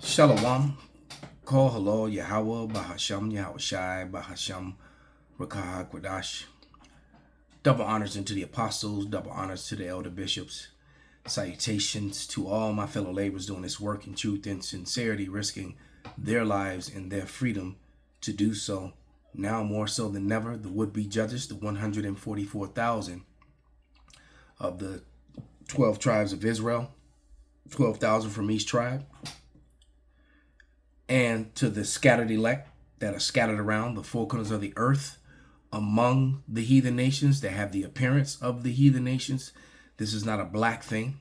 Shalom, Kol Halo, Yahweh, Bahasham, Yahushai, Bahasham, Rakah, Kwadash. Double honors unto the apostles, double honors to the elder bishops. Salutations to all my fellow laborers doing this work in truth and sincerity, risking their lives and their freedom to do so. Now more so than ever, the would-be judges, the 144,000 of the 12 tribes of Israel, 12,000 from each tribe, and to the scattered elect that are scattered around the four corners of the earth among the heathen nations that have the appearance of the heathen nations. This is not a black thing.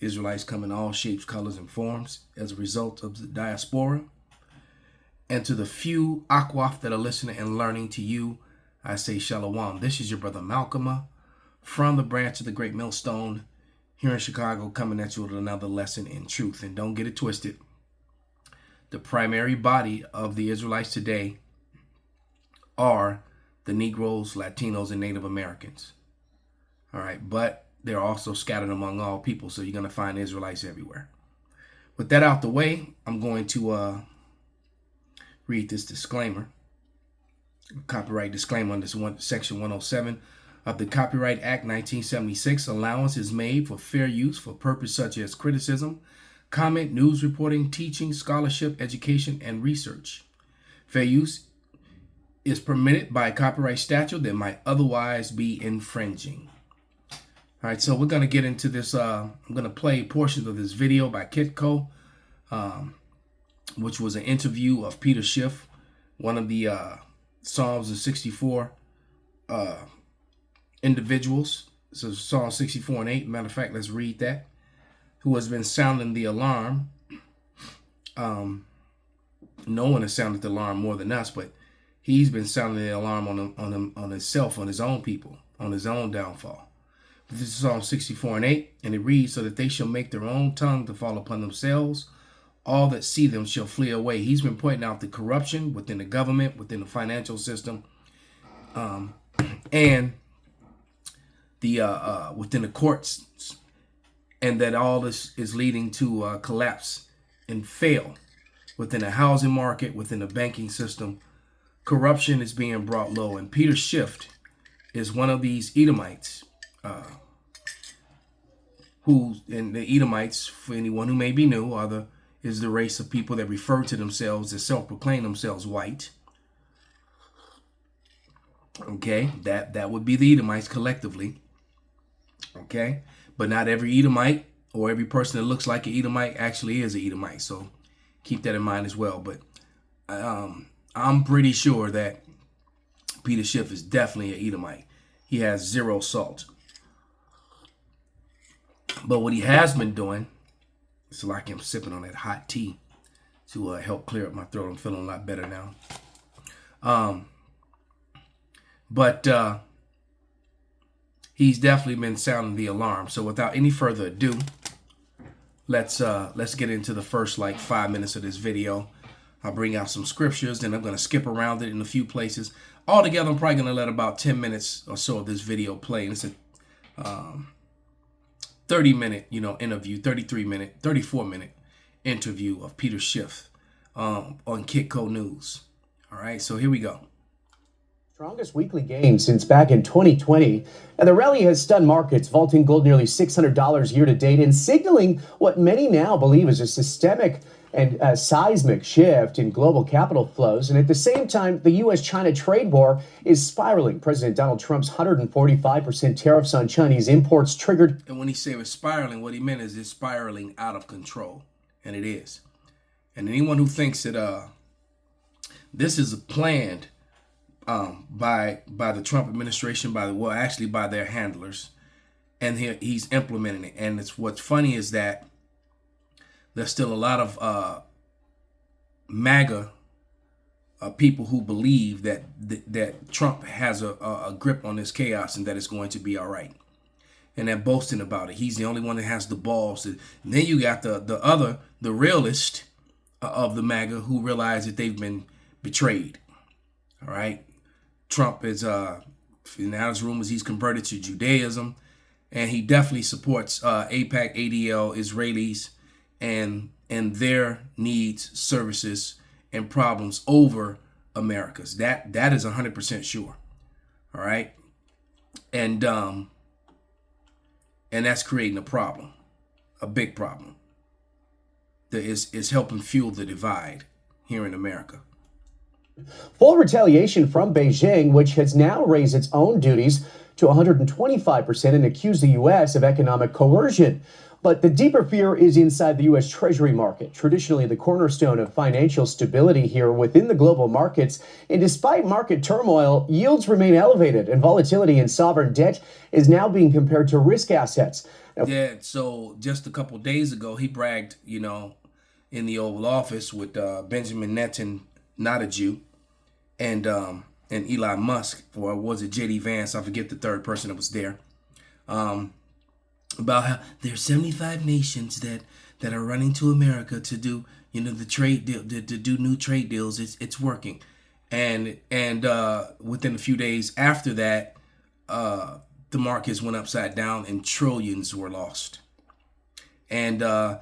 Israelites come in all shapes, colors, and forms as a result of the diaspora. And to the few Akwaf that are listening and learning, to you, I say Shalom. This is your brother Malcolm from the branch of the Great Millstone here in Chicago, coming at you with another lesson in truth. And don't get it twisted. The primary body of the Israelites today are the Negroes, Latinos, and Native Americans. All right, but they're also scattered among all people, so you're going to find Israelites everywhere. With that out the way, I'm going to read this disclaimer, copyright disclaimer under Section 107 of the Copyright Act 1976. Allowance is made for fair use for purposes such as criticism, comment, news reporting, teaching, scholarship, education, and research. Fair use is permitted by a copyright statute that might otherwise be infringing. All right, so we're going to get into this. I'm going to play portions of this video by Kitco, which was an interview of Peter Schiff, one of the Psalms of 64 individuals. So Psalm 64 and 8. Matter of fact, let's read that. Who has been sounding the alarm. No one has sounded the alarm more than us, but he's been sounding the alarm on himself, on his own people, on his own downfall. This is Psalm 64 and 8, and it reads, so that they shall make their own tongue to fall upon themselves. All that see them shall flee away. He's been pointing out the corruption within the government, within the financial system, and the within the courts, and that all this is leading to collapse and fail within the housing market, within the banking system. Corruption is being brought low, and Peter Schiff is one of these Edomites. And the Edomites, for anyone who may be new, is the race of people that refer to themselves, that self-proclaim themselves white. Okay, that would be the Edomites collectively. Okay, but not every Edomite or every person that looks like an Edomite actually is an Edomite. So keep that in mind as well. But I'm pretty sure that Peter Schiff is definitely an Edomite. He has zero salt. But what he has been doing, it's like I'm sipping on that hot tea to help clear up my throat. I'm feeling a lot better now. But he's definitely been sounding the alarm. So without any further ado, let's get into the first 5 minutes of this video. I'll bring out some scriptures, then I'm going to skip around it in a few places. Altogether, I'm probably going to let about 10 minutes or so of this video play. And it's a 30-minute, interview, 34-minute interview of Peter Schiff on Kitco News. All right, so here we go. Strongest weekly gain since back in 2020. And the rally has stunned markets, vaulting gold nearly $600 year to date and signaling what many now believe is a systemic and seismic shift in global capital flows. And at the same time, the U.S.-China trade war is spiraling. President Donald Trump's 145% tariffs on Chinese imports triggered. And when he said it's spiraling, what he meant is it's spiraling out of control. And it is. And anyone who thinks that this is planned by the Trump administration, by their handlers, and he's implementing it. And what's funny is that there's still a lot of MAGA people who believe that Trump has a grip on this chaos and that it's going to be all right. And they're boasting about it. He's the only one that has the balls. And then you got the realist of the MAGA who realize that they've been betrayed. All right. Trump is, now there's rumors he's converted to Judaism, and he definitely supports AIPAC, ADL, Israelis, and their needs, services, and problems over America's. That is 100% sure. All right, and that's creating a problem, a big problem. That is helping fuel the divide here in America. Full retaliation from Beijing, which has now raised its own duties to 125% and accused the U.S. of economic coercion. But the deeper fear is inside the U.S. Treasury market, traditionally the cornerstone of financial stability here within the global markets. And despite market turmoil, yields remain elevated, and volatility in sovereign debt is now being compared to risk assets. Yeah, so just a couple days ago, he bragged, in the Oval Office with Benjamin Netanyahu, not a Jew, and Elon Musk, or was it JD Vance? I forget the third person that was there. About how there's 75 nations that are running to America to do, the trade deal, to do new trade deals. It's working, and within a few days after that, the markets went upside down and trillions were lost. And I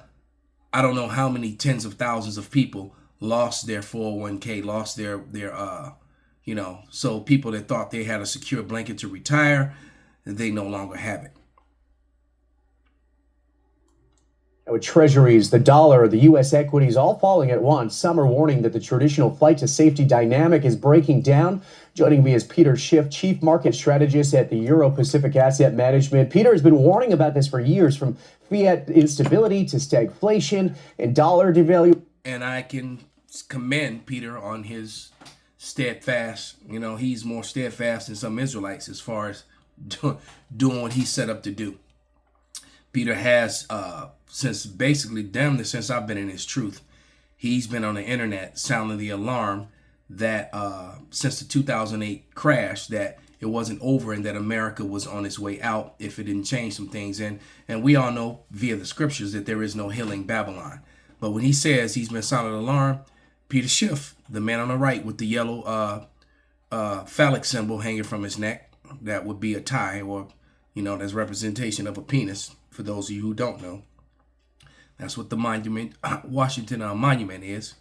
don't know how many tens of thousands of people lost their 401k, lost their so people that thought they had a secure blanket to retire, they no longer have it. With treasuries, the dollar, the U.S. equities all falling at once. Some are warning that the traditional flight to safety dynamic is breaking down. Joining me is Peter Schiff, Chief Market Strategist at the Euro-Pacific Asset Management. Peter has been warning about this for years, from fiat instability to stagflation and dollar devalue. And I can commend Peter on his steadfast, he's more steadfast than some Israelites as far as doing what he set up to do. Peter has, since I've been in his truth, he's been on the internet sounding the alarm that since the 2008 crash, that it wasn't over and that America was on its way out if it didn't change some things. And we all know via the scriptures that there is no healing Babylon. But when he says he's been sounding the alarm, Peter Schiff, the man on the right with the yellow phallic symbol hanging from his neck, that would be a tie, or, that's representation of a penis. For those of you who don't know, that's what the monument, Washington Monument is.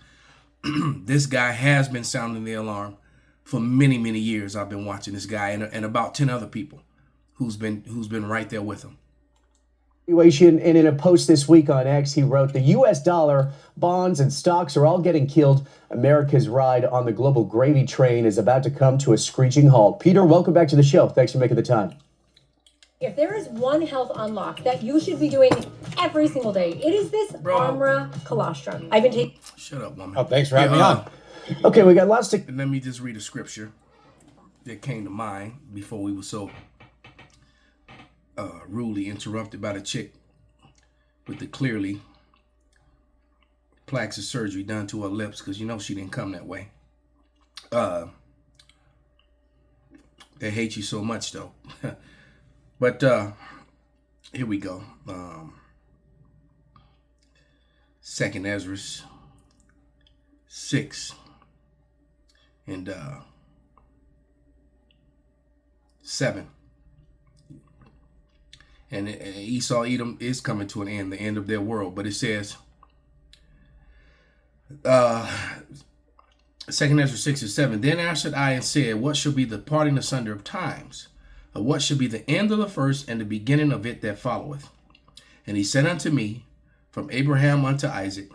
This guy has been sounding the alarm for many, many years. I've been watching this guy and about 10 other people who's been right there with him. And in a post this week on X, he wrote, "The U.S. dollar, bonds, and stocks are all getting killed. America's ride on the global gravy train is about to come to a screeching halt." Peter, welcome back to the show. Thanks for making the time. If there is one health unlock that you should be doing every single day, it is this Armra colostrum. I've been taking... Shut up, woman. Oh, thanks for having me on. Okay, we got lots to... Let me just read a scripture that came to mind before we were so rudely interrupted by the chick with the clearly plastic surgery done to her lips, because she didn't come that way. They hate you so much, though. But here we go. Second Ezra 6 and 7. And Esau, Edom is coming to an end, the end of their world. But it says, Second Ezra 6 and 7, "Then answered I and said, What shall be the parting asunder of times? Or what shall be the end of the first and the beginning of it that followeth? And he said unto me, From Abraham unto Isaac,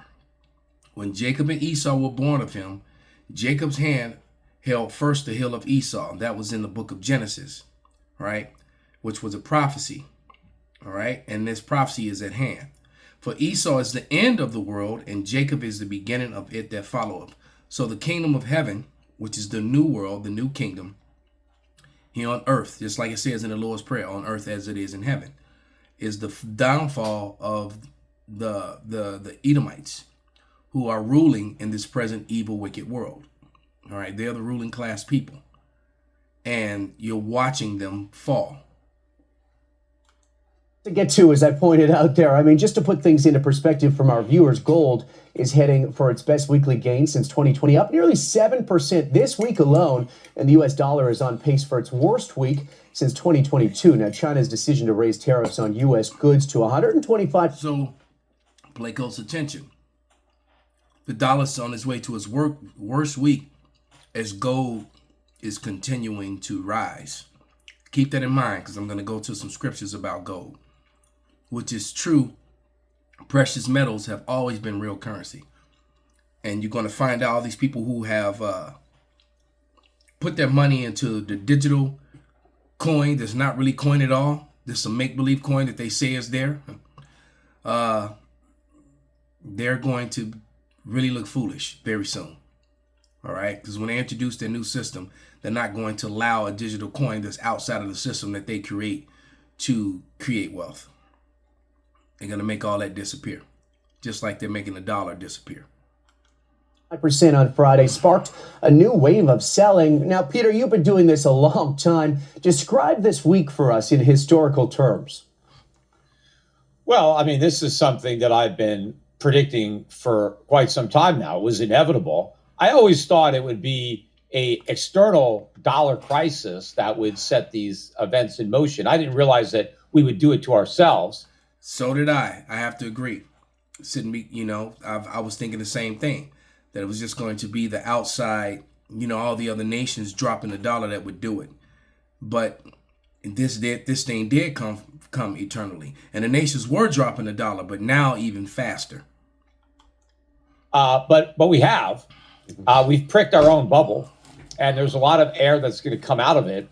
when Jacob and Esau were born of him, Jacob's hand held first the heel of Esau." That was in the book of Genesis, right? Which was a prophecy, all right? And this prophecy is at hand. "For Esau is the end of the world, and Jacob is the beginning of it that followeth." So the kingdom of heaven, which is the new world, the new kingdom, here on earth, just like it says in the Lord's Prayer, on earth as it is in heaven, is the downfall of the Edomites, who are ruling in this present evil, wicked world. All right, they're the ruling class people, and you're watching them fall. To get to, as I pointed out there, I mean, just to put things into perspective from our viewers, gold is heading for its best weekly gain since 2020, up nearly 7% this week alone, and the U.S. dollar is on pace for its worst week since 2022. Now, China's decision to raise tariffs on U.S. goods to 125. So Pay close attention. The dollar's on its way to its worst week as gold is continuing to rise. Keep that in mind, because I'm going to go to some scriptures about gold, which is true. Precious metals have always been real currency. And you're going to find out all these people who have put their money into the digital coin that's not really coin at all. This is a make-believe coin that they say is there. They're going to really look foolish very soon. All right, because when they introduce their new system, they're not going to allow a digital coin that's outside of the system that they create to create wealth. They're going to make all that disappear, just like they're making the dollar disappear. 5% on Friday sparked a new wave of selling. Now, Peter, you've been doing this a long time. Describe this week for us in historical terms. Well, I mean, this is something that I've been predicting for quite some time now. It was inevitable. I always thought it would be an external dollar crisis that would set these events in motion. I didn't realize that we would do it to ourselves. So did I. I have to agree. I was thinking the same thing, that it was just going to be the outside, all the other nations dropping the dollar that would do it. But this thing did come eternally. And the nations were dropping the dollar, but now even faster. But we have. We've pricked our own bubble, and there's a lot of air that's going to come out of it.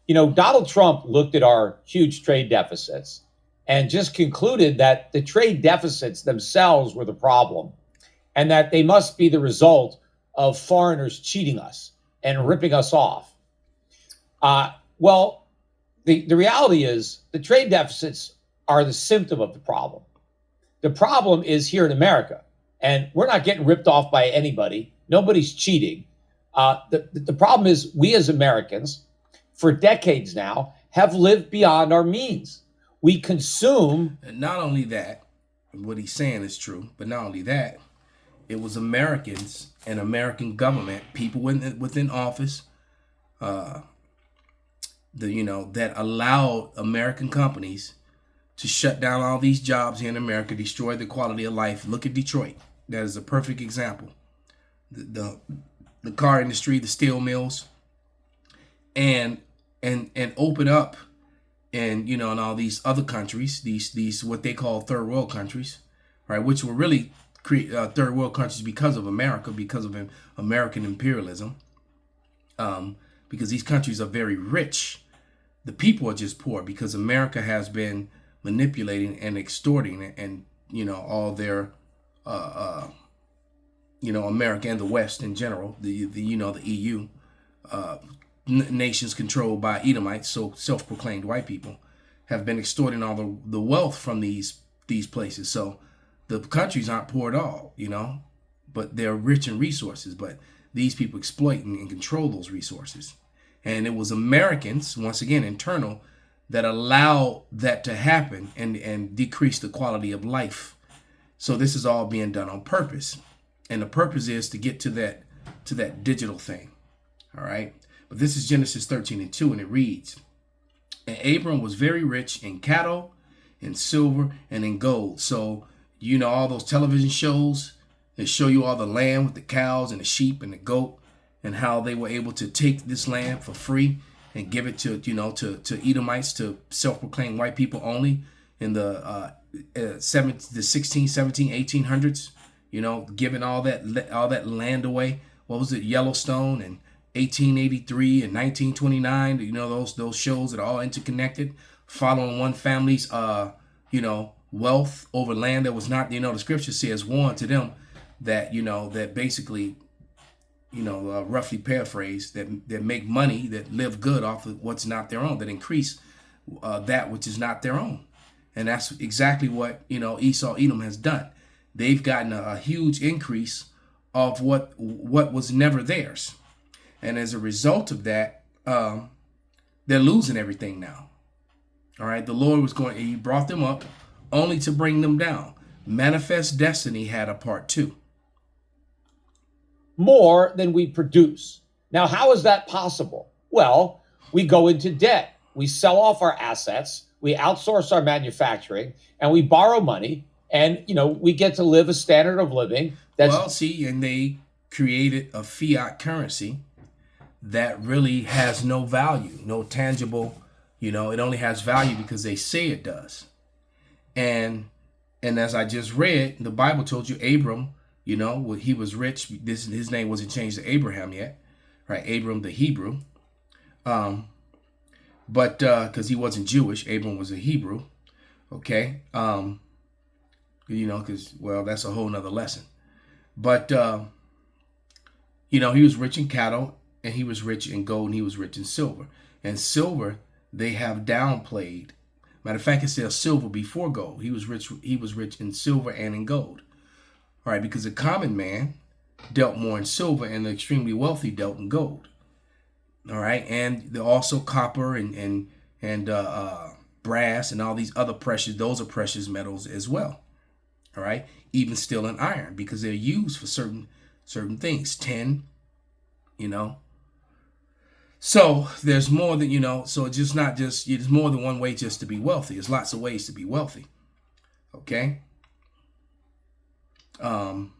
Donald Trump looked at our huge trade deficits and just concluded that the trade deficits themselves were the problem, and that they must be the result of foreigners cheating us and ripping us off. Well, the reality is the trade deficits are the symptom of the problem. The problem is here in America, and we're not getting ripped off by anybody. Nobody's cheating. The problem is we as Americans, for decades now, have lived beyond our means. We consume. And not only that, what he's saying is true, but not only that, it was Americans and American government, people within office, that allowed American companies to shut down all these jobs here in America, destroy the quality of life. Look at Detroit. That is a perfect example. The car industry, the steel mills, and open up, and in all these other countries, these what they call third world countries, right, which were really third world countries because of America, because of American imperialism, because these countries are very rich. The people are just poor because America has been manipulating and extorting and all their America and the West in general, the EU, nations controlled by Edomites, so self-proclaimed white people, have been extorting all the wealth from these places. So the countries aren't poor at all, but they're rich in resources. But these people exploit and control those resources. And it was Americans, once again, internal, that allow that to happen and decrease the quality of life. So this is all being done on purpose. And the purpose is to get to that digital thing. All right. But this is Genesis 13:2, and it reads, "And Abram was very rich in cattle, in silver, and in gold." So, all those television shows that show you all the land with the cows and the sheep and the goat, and how they were able to take this land for free and give it to Edomites, to self-proclaimed white people only in the 16, 17, 1800s, giving all that land away. What was it? Yellowstone and 1883 and 1929, those shows that are all interconnected, following one family's, wealth over land that was not, the scripture says, warned to them that, that basically, roughly paraphrase, that make money, that live good off of what's not their own, that increase that which is not their own. And that's exactly what, Esau, Edom has done. They've gotten a huge increase of what was never theirs. And as a result of that, they're losing everything now. All right. The Lord he brought them up only to bring them down. Manifest Destiny had a part 2. More than we produce. Now, how is that possible? Well, we go into debt. We sell off our assets. We outsource our manufacturing, and we borrow money And, we get to live a standard of living that's. Well, see, and they created a fiat currency that really has no value, no tangible, it only has value because they say it does. And as I just read, the Bible told you Abram, he was rich. His name wasn't changed to Abraham yet, right? Abram the Hebrew. But because he wasn't Jewish, Abram was a Hebrew. Okay. Because, well, that's a whole nother lesson. But, he was rich in cattle, and he was rich in gold, and he was rich in silver. And silver, they have downplayed. Matter of fact, it says silver before gold. He was rich in silver and in gold. All right, because the common man dealt more in silver, and the extremely wealthy dealt in gold. All right, and also copper and brass and all these other those are precious metals as well. All right, even steel and iron, because they're used for certain things. Tin, So there's more than, so it's there's more than one way just to be wealthy. There's lots of ways to be wealthy. Okay. So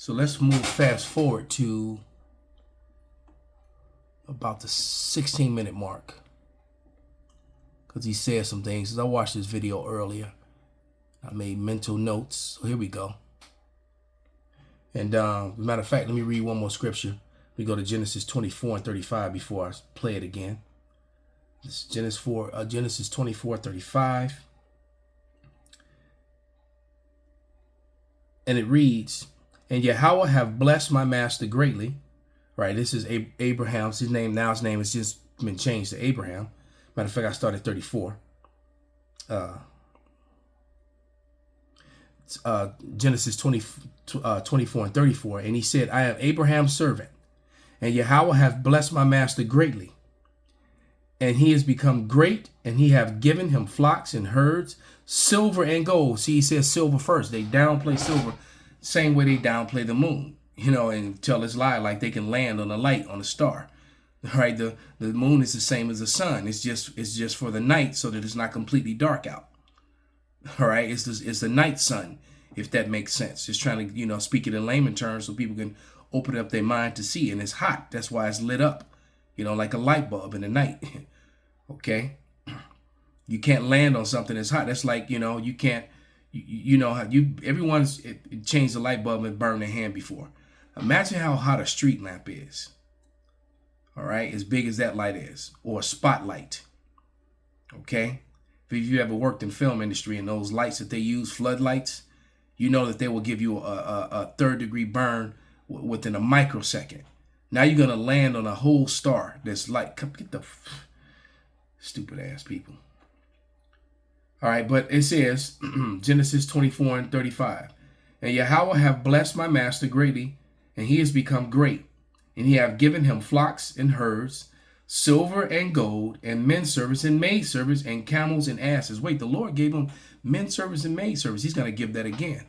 let's fast forward to about the 16-minute mark, because he said some things. As I watched this video earlier, I made mental notes. So here we go. And as a matter of fact, let me read one more scripture. We go to Genesis 24:35 before I play it again. This is Genesis 24:35. And it reads, "And Yahweh have blessed my master greatly." Right, this is Abraham's. His name has just been changed to Abraham. Matter of fact, I started 34. Genesis 24:34. And he said, "I am Abraham's servant, and Yahweh hath blessed my master greatly. And he has become great, and he have given him flocks and herds, silver and gold." See, he says silver first. They downplay silver, same way they downplay the moon, and tell this lie like they can land on a light, on a star. Right? The moon is the same as the sun. It's just for the night, so that it's not completely dark out. All right, it's the night sun, if that makes sense. It's trying to, speak it in layman terms so people can open up their mind to see. And it's hot. That's why it's lit up, like a light bulb in the night. Okay. You can't land on something that's hot. That's like, you can't, everyone's changed the light bulb and burned their hand before. Imagine how hot a street lamp is. All right. As big as that light is, or a spotlight. Okay. If you ever worked in film industry and those lights that they use, floodlights, you know that they will give you a third-degree burn within a microsecond. Now you're going to land on a whole star that's like, get the stupid ass people. All right, but it says, Genesis 24:35, "And Yahweh have blessed my master greatly, and he has become great, and he have given him flocks and herds, silver and gold, and men servants and maid servants, and camels and asses." Wait, the Lord gave him men servants and maid servants. He's going to give that again.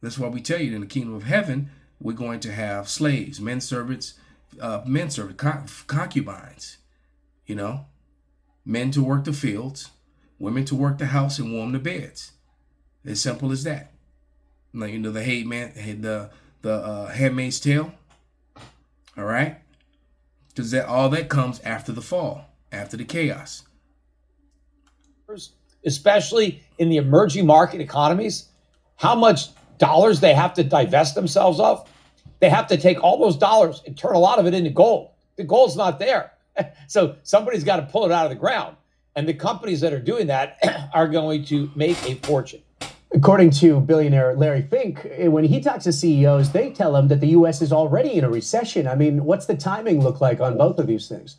That's why we tell you in the kingdom of heaven, we're going to have slaves, men servants, concubines, men to work the fields, women to work the house and warm the beds. As simple as that. Like, the Handmaid's Tale. All right. Because all that comes after the fall, after the chaos. Especially in the emerging market economies, how much dollars they have to divest themselves of. They have to take all those dollars and turn a lot of it into gold. The gold's not there. So somebody's got to pull it out of the ground. And the companies that are doing that are going to make a fortune. According to billionaire Larry Fink, when he talks to CEOs, they tell him that the U.S. is already in a recession. I mean, what's the timing look like on both of these things?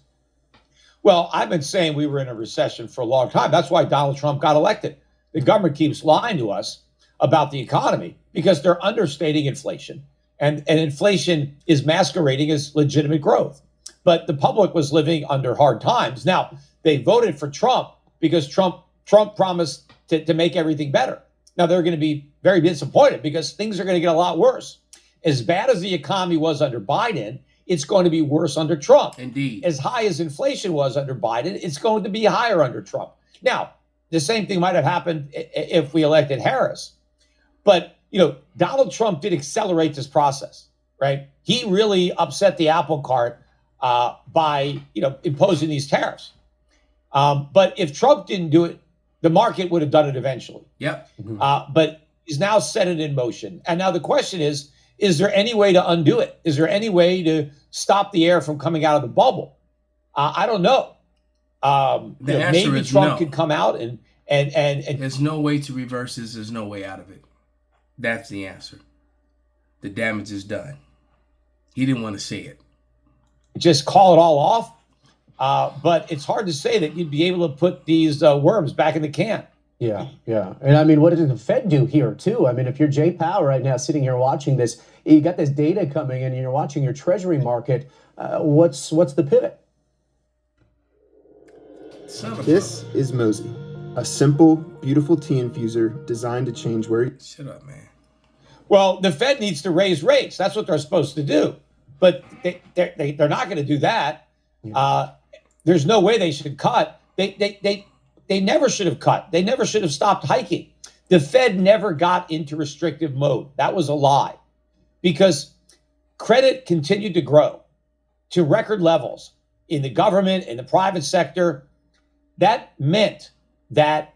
Well, I've been saying we were in a recession for a long time. That's why Donald Trump got elected. The government keeps lying to us about the economy because they're understating inflation. And inflation is masquerading as legitimate growth. But the public was living under hard times. Now, they voted for Trump because Trump promised to make everything better. Now, they're going to be very disappointed because things are going to get a lot worse. As bad as the economy was under Biden, it's going to be worse under Trump. Indeed. As high as inflation was under Biden, it's going to be higher under Trump. Now, the same thing might have happened if we elected Harris. But, Donald Trump did accelerate this process, right? He really upset the apple cart by, imposing these tariffs. But if Trump didn't do it, the market would have done it eventually. Yep. But he's now set it in motion. And now the question is there any way to undo it? Is there any way to stop the air from coming out of the bubble? I don't know. Maybe Trump could come out and there's no way to reverse this. There's no way out of it. That's the answer. The damage is done. He didn't want to say it. Just call it all off. But it's hard to say that you'd be able to put these worms back in the can. Yeah. And I mean, what did the Fed do here, too? I mean, if you're Jay Powell right now sitting here watching this, you got this data coming in and you're watching your treasury market. What's the pivot? This is Mosey, a simple, beautiful tea infuser designed to change where you... Shut up, man. Well, the Fed needs to raise rates. That's what they're supposed to do. But they're not going to do that. There's no way they should cut. They never should have cut. They never should have stopped hiking. The Fed never got into restrictive mode. That was a lie because credit continued to grow to record levels in the government, in the private sector. That meant that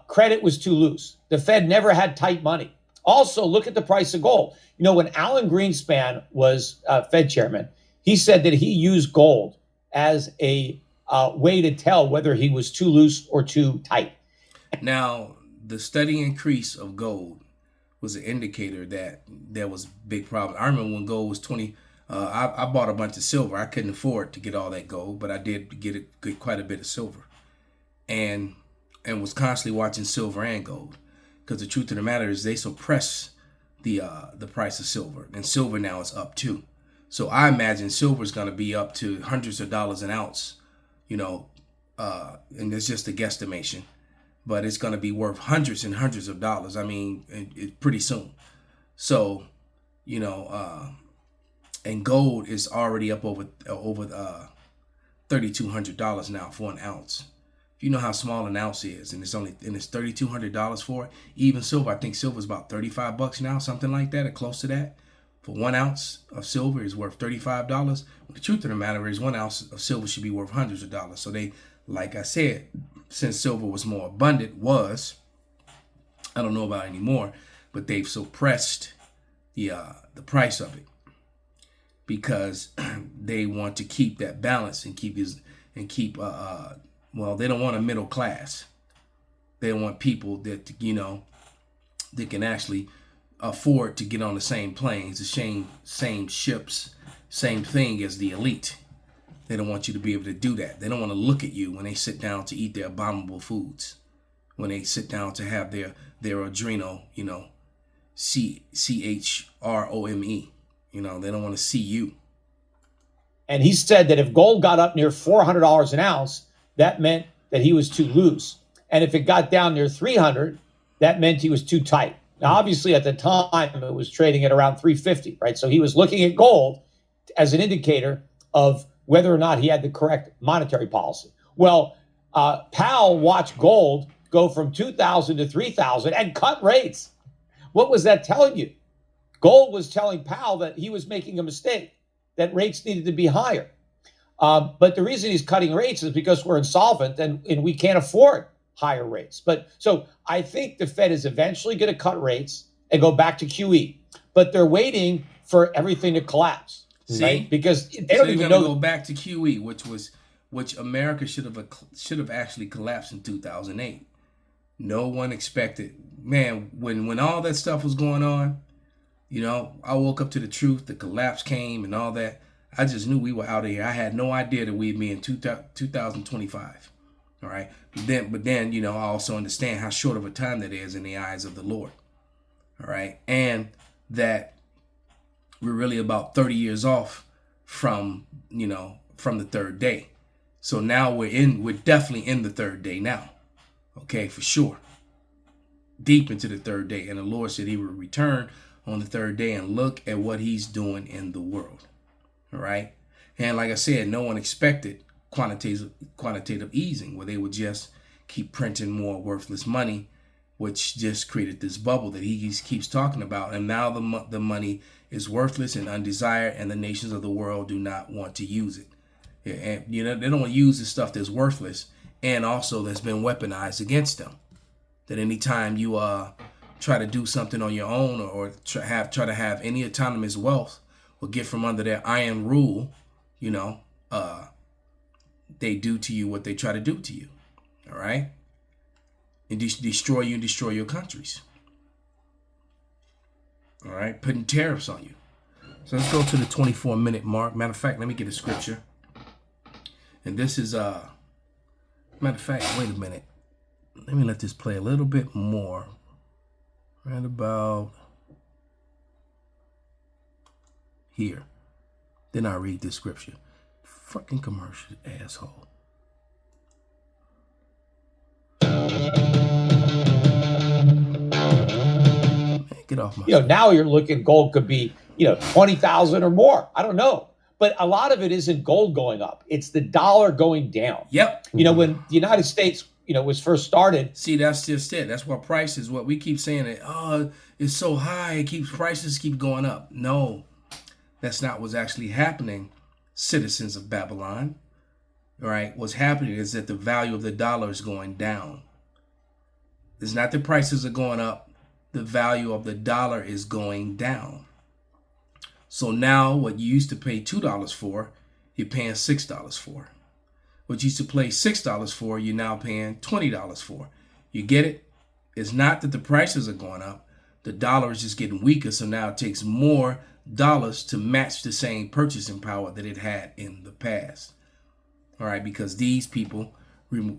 credit was too loose. The Fed never had tight money. Also, look at the price of gold. When Alan Greenspan was Fed chairman, he said that he used gold as a way to tell whether he was too loose or too tight. Now, the steady increase of gold was an indicator that there was big problem. I remember when gold was 20. I bought a bunch of silver. I couldn't afford to get all that gold, but I did get quite a bit of silver, and was constantly watching silver and gold, because the truth of the matter is they suppress the price of silver, and silver now is up too. So I imagine silver is going to be up to hundreds of dollars an ounce, and it's just a guesstimation, but it's going to be worth hundreds and hundreds of dollars. I mean, pretty soon. So, and gold is already up over $3,200 now for an ounce. If you know how small an ounce is, and it's $3,200 for it. Even silver, I think silver is about $35 now, something like that, or close to that. For 1 ounce of silver is worth $35. Well, the truth of the matter is 1 ounce of silver should be worth hundreds of dollars. So they, like I said, since silver was more abundant, I don't know about anymore, but they've suppressed the price of it because they want to keep that balance and well, they don't want a middle class. They want people that that can actually afford to get on the same planes, the same ships, same thing as the elite. They don't want you to be able to do that. They don't want to look at you when they sit down to eat their abominable foods, when they sit down to have their adrenal, CHROME. They don't want to see you. And he said that if gold got up near $400 an ounce, that meant that he was too loose. And if it got down near 300, that meant he was too tight. Now, obviously, at the time, it was trading at around 350, right? So he was looking at gold as an indicator of whether or not he had the correct monetary policy. Well, Powell watched gold go from 2,000 to 3,000 and cut rates. What was that telling you? Gold was telling Powell that he was making a mistake, that rates needed to be higher. But the reason he's cutting rates is because we're insolvent and we can't afford higher rates. So I think the Fed is eventually going to cut rates and go back to QE, but they're waiting for everything to collapse. See, right? Because they don't even know. Go back to QE, which America should have actually collapsed in 2008. No one expected, man. When all that stuff was going on, I woke up to the truth. The collapse came and all that. I just knew we were out of here. I had no idea that we'd be in 2025. All right. But then, I also understand how short of a time that is in the eyes of the Lord. All right. And that we're really about 30 years off from the third day. So now we're definitely in the third day now. Okay, for sure. Deep into the third day. And the Lord said he would return on the third day and look at what he's doing in the world. All right. And like I said, no one expected quantitative easing, where they would just keep printing more worthless money, which just created this bubble that he keeps talking about. And now the money is worthless and undesired, and the nations of the world do not want to use it. And they don't want to use the stuff that's worthless and also that's been weaponized against them. That anytime you try to do something on your own or try to have any autonomous wealth or get from under their iron rule, they do to you what they try to do to you. All right? And destroy you and destroy your countries. All right? Putting tariffs on you. So let's go to the 24-minute mark. Matter of fact, let me get a scripture. And this is, matter of fact, wait a minute. Let me let this play a little bit more. Right about here. Then I'll read this scripture. Fucking commercial, asshole. Man, get off my Now you're looking, gold could be, 20,000 or more. I don't know. But a lot of it isn't gold going up. It's the dollar going down. Yep. When the United States, was first started. See, that's just it. That's why prices, what we keep saying that, it's so high, prices keep going up. No, that's not what's actually happening, citizens of Babylon. All right, what's happening is that the value of the dollar is going down. It's not the prices are going up. The value of the dollar is going down. So now what you used to pay $2 for, you're paying $6 for. What you used to pay $6 for, you're now paying $20 for. You get it? It's not that the prices are going up. The dollar is just getting weaker. So now it takes more dollars to match the same purchasing power that it had in the past. All right, because these people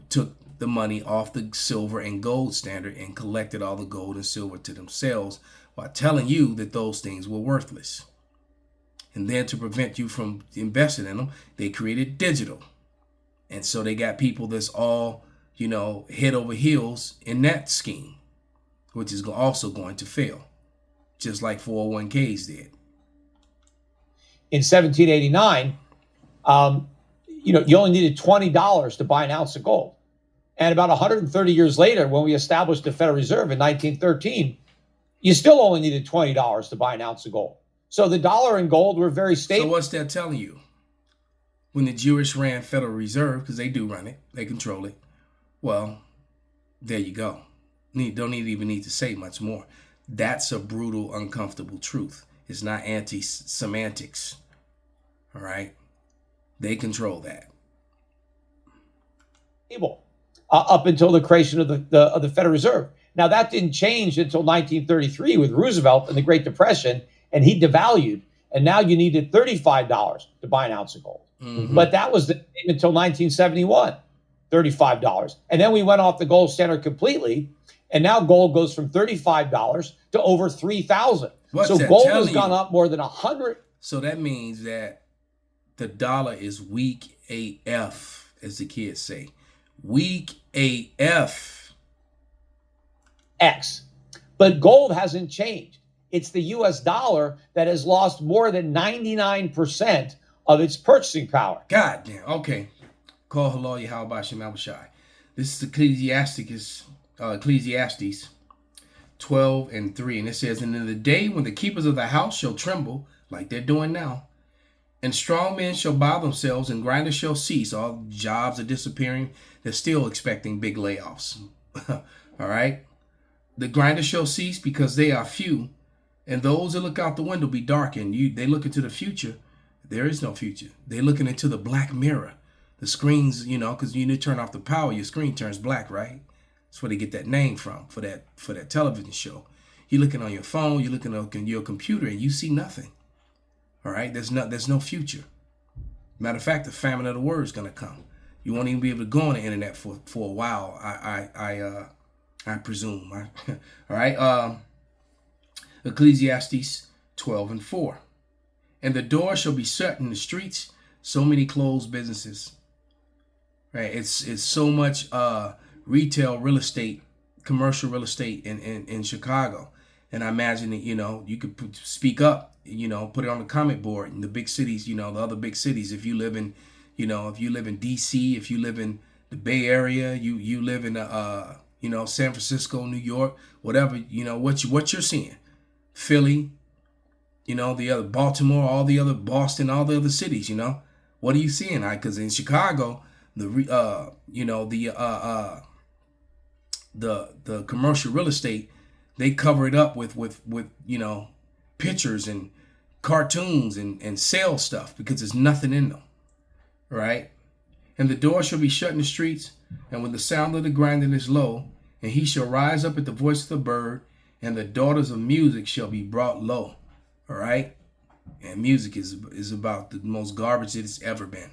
took the money off the silver and gold standard and collected all the gold and silver to themselves while telling you that those things were worthless. And then to prevent you from investing in them, they created digital. And so they got people that's all, head over heels in that scheme, which is also going to fail, just like 401ks did. In 1789, you only needed $20 to buy an ounce of gold. And about 130 years later, when we established the Federal Reserve in 1913, you still only needed $20 to buy an ounce of gold. So the dollar and gold were very stable. So what's that telling you? When the Jewish ran Federal Reserve, because they do run it, they control it. Well, there you go. Don't even need to say much more. That's a brutal, uncomfortable truth. It's not anti-semantics. All right? They control that. Up until the creation of the Federal Reserve. Now, that didn't change until 1933 with Roosevelt and the Great Depression, and he devalued. And now you needed $35 to buy an ounce of gold. Mm-hmm. But that was until 1971, $35. And then we went off the gold standard completely, and now gold goes from $35 to over $3,000. So gold has gone up more than 100. So that means that the dollar is weak AF, as the kids say. Weak AF. X. But gold hasn't changed. It's the US dollar that has lost more than 99% of its purchasing power. God damn. Okay. Call hello, Yahweh Shem Shai. This is Ecclesiastes 12:3. And it says, and in the day when the keepers of the house shall tremble, like they're doing now, and strong men shall bow themselves, and grinders shall cease. All jobs are disappearing. They're still expecting big layoffs. All right. The grinders shall cease because they are few. And those that look out the window be darkened. They look into the future. There is no future. They're looking into the black mirror. The screens, because you need to turn off the power, your screen turns black, right? That's where they get that name from for that television show. You're looking on your phone, you're looking on your computer, and you see nothing. All right? There's no future. Matter of fact, the famine of the word is going to come. You won't even be able to go on the internet for a while, I presume. All right? Ecclesiastes 12:4. And the door shall be shut in the streets, so many closed businesses. Right? It's so much retail real estate, commercial real estate in Chicago. And I imagine that, you could speak up, put it on the comment board in the big cities, the other big cities. If you live in, if you live in DC, if you live in the Bay Area, you live in San Francisco, New York, whatever, what you're seeing. Philly, the other Baltimore, all the other Boston, all the other cities, what are you seeing? Because in Chicago, the commercial real estate, they cover it up with pictures and cartoons and sale stuff because there's nothing in them, right? And the door shall be shut in the streets, and when the sound of the grinding is low, and he shall rise up at the voice of the bird, and the daughters of music shall be brought low. All right? And music is about the most garbage it has ever been.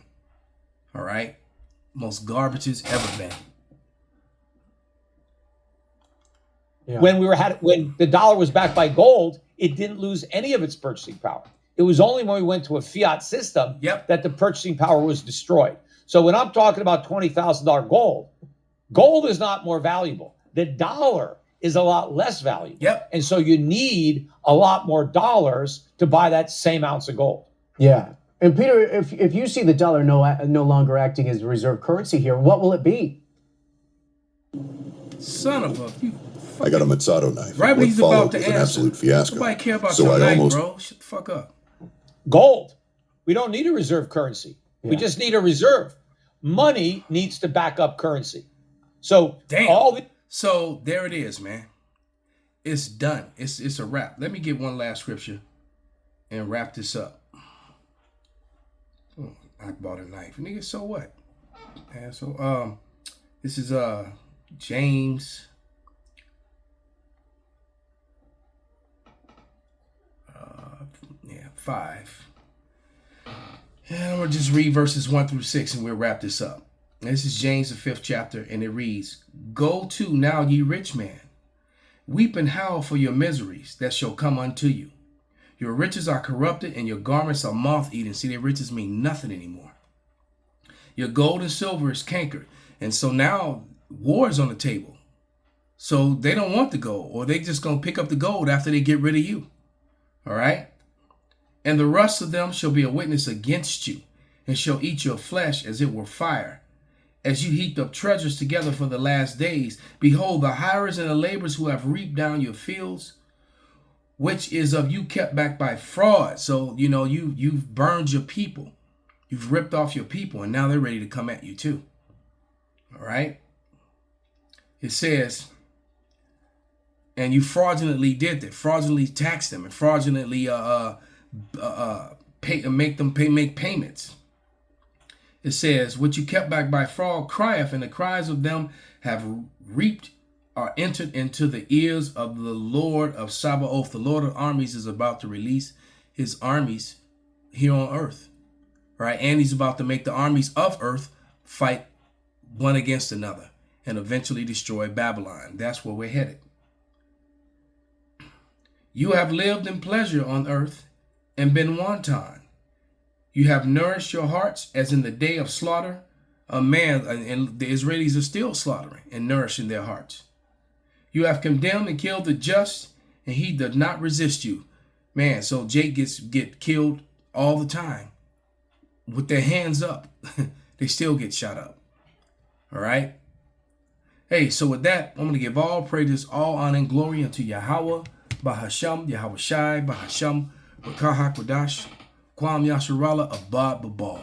All right? Most garbage it's ever been. Yeah. When the dollar was backed by gold, it didn't lose any of its purchasing power. It was only when we went to a fiat system that the purchasing power was destroyed. So when I'm talking about $20,000 gold is not more valuable. The dollar is a lot less valuable. Yep. And so you need a lot more dollars to buy that same ounce of gold. Yeah. And Peter, if you see the dollar no longer acting as a reserve currency here, what will it be? Son of a... I got a Mazzato knife. Right when he's about to was answer. an absolute fiasco. Nobody care about So your I knife, almost- bro. Shut the fuck up. Gold. We don't need a reserve currency. Yeah. We just need a reserve. Money needs to back up currency. So Damn. So there it is, man. It's done. It's a wrap. Let me get one last scripture and wrap this up. Oh, I bought a knife. Nigga, so what? Asshole. This is James 5. And I'm going to just read verses 1 through 6 and we'll wrap this up. This is James, the 5th chapter, and it reads, Go to now, ye rich man, weep and howl for your miseries that shall come unto you. Your riches are corrupted, and your garments are moth-eaten. See, their riches mean nothing anymore. Your gold and silver is cankered. And so now war is on the table. So they don't want the gold, or they just going to pick up the gold after they get rid of you. All right? And the rust of them shall be a witness against you, and shall eat your flesh as it were fire. As you heaped up treasures together for the last days, behold, the hirers and the laborers who have reaped down your fields, which is of you kept back by fraud. So, you've burned your people. You've ripped off your people, and now they're ready to come at you too. All right? It says, and you fraudulently did that, fraudulently taxed them, and fraudulently make payments. It says, what you kept back by fraud crieth, and the cries of them have reaped are entered into the ears of the Lord of Sabaoth. The Lord of armies is about to release his armies here on earth, right? And he's about to make the armies of earth fight one against another and eventually destroy Babylon. That's where we're headed. You have lived in pleasure on earth and been wanton. You have nourished your hearts as in the day of slaughter. And the Israelis are still slaughtering and nourishing their hearts. You have condemned and killed the just, and he does not resist you. Man, so Jake get killed all the time with their hands up. They still get shot up. All right? Hey, so with that, I'm going to give all praises, all honor and glory unto Yahweh, Bahasham, Yahweh Shai, Bahasham, Rakah HaKodash, Kwam Yasharallah, Abad Babal.